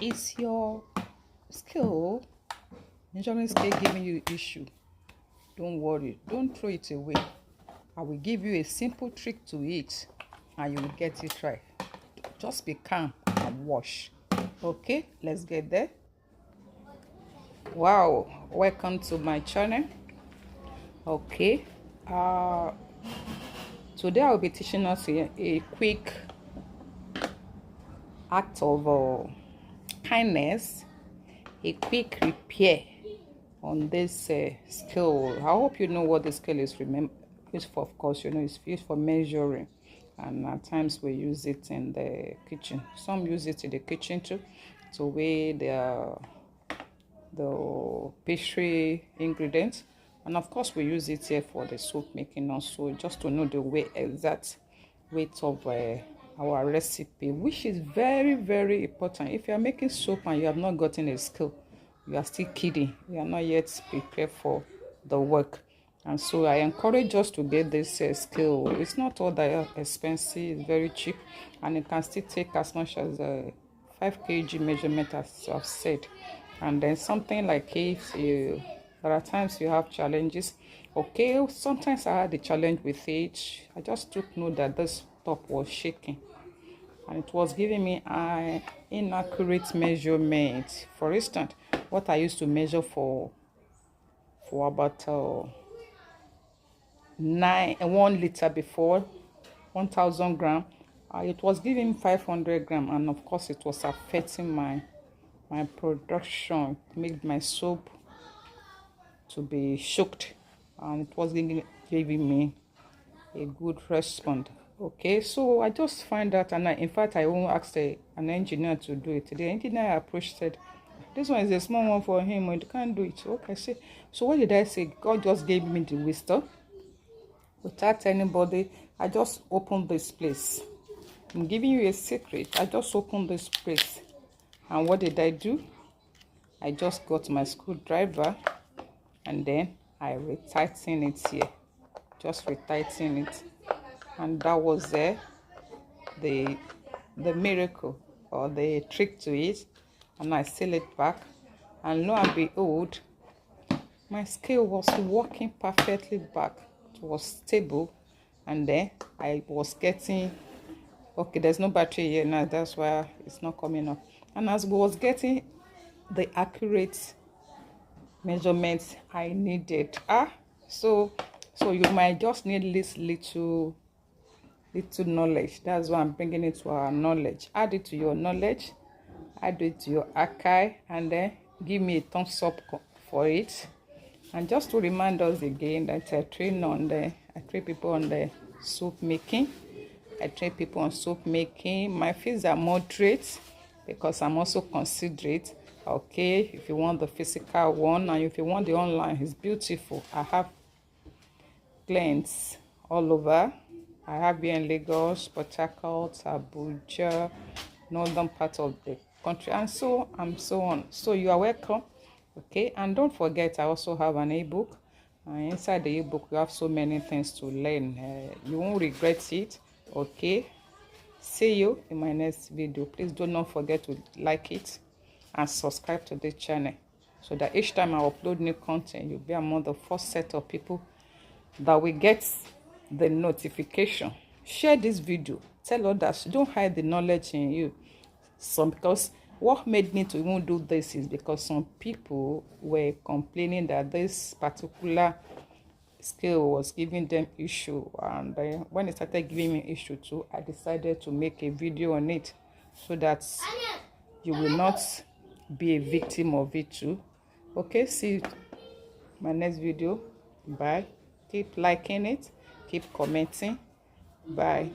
Is your skill, measuring scale, giving you issue? Don't worry, don't throw it away. I will give you a simple trick to it and you will get it right. Just be calm and wash. Okay, let's get there. Wow, welcome to my channel. Okay, uh today I'll be teaching us a quick act of kindness, a quick repair on this scale. I hope you know what the scale is. Remember, used for, of course, you know, it's used for measuring, and at times we use it in the kitchen. Some use it in the kitchen too, to weigh the pastry ingredients, and of course we use it here for the soap making also, just to know the exact weight of our recipe, which is very, very important. If you are making soap and you have not gotten a scale, you are still kidding. You are not yet prepared for the work. And so I encourage us to get this scale. It's not all that expensive, it's very cheap, and it can still take as much as 5 kg measurement, as I've said. And then something like, if you, there are times you have challenges. Okay, sometimes I had a challenge with it. I just took note that this top was shaking and it was giving me an inaccurate measurement. For instance, what I used to measure for about 1 liter before, 1000 gram, it was giving 500 gram, and of course it was affecting my production. It made my soap to be shocked, and it was giving me a good response. Okay, so I just find that, and in fact I won't ask an engineer to do it. The engineer I approached said, this one is a small one for him, and you can't do it. Okay, say, so what did I say? God just gave me the wisdom. Without anybody, I just opened this place. I'm giving you a secret. I just opened this place, and what did I do? I just got my screwdriver, and then I retighten it here. Just retighten it, and that was the miracle or the trick to it. And I seal it back, and lo and behold, my scale was working perfectly back. It was stable, and then I was getting, okay, there's no battery here now, that's why it's not coming up. And as I was getting the accurate measurements I needed, so you might just need this little knowledge. That's why I'm bringing it to our knowledge. Add it to your knowledge, add it to your archive, and then give me a thumbs up for it. And just to remind us again that I train people on the soap making. I train people on soap making. My fees are moderate because I'm also considerate. Okay, if you want the physical one, and if you want the online, it's beautiful. I have clients all over. I have here in Lagos, Port Harcourt, Abuja, northern part of the country, and so on. So you are welcome. Okay, and don't forget, I also have an ebook. Inside the ebook, you have so many things to learn. You won't regret it. Okay, see you in my next video. Please do not forget to like it and subscribe to this channel, so that each time I upload new content, you'll be among the first set of people that will get the notification. Share this video, tell others. Don't hide the knowledge in you. Because what made me to even do this is because some people were complaining that this particular scale was giving them issue, and when it started giving me issue too, I decided to make a video on it, so that you will not be a victim of it too. Okay, see you my next video. Bye. Keep liking it, keep commenting. Bye.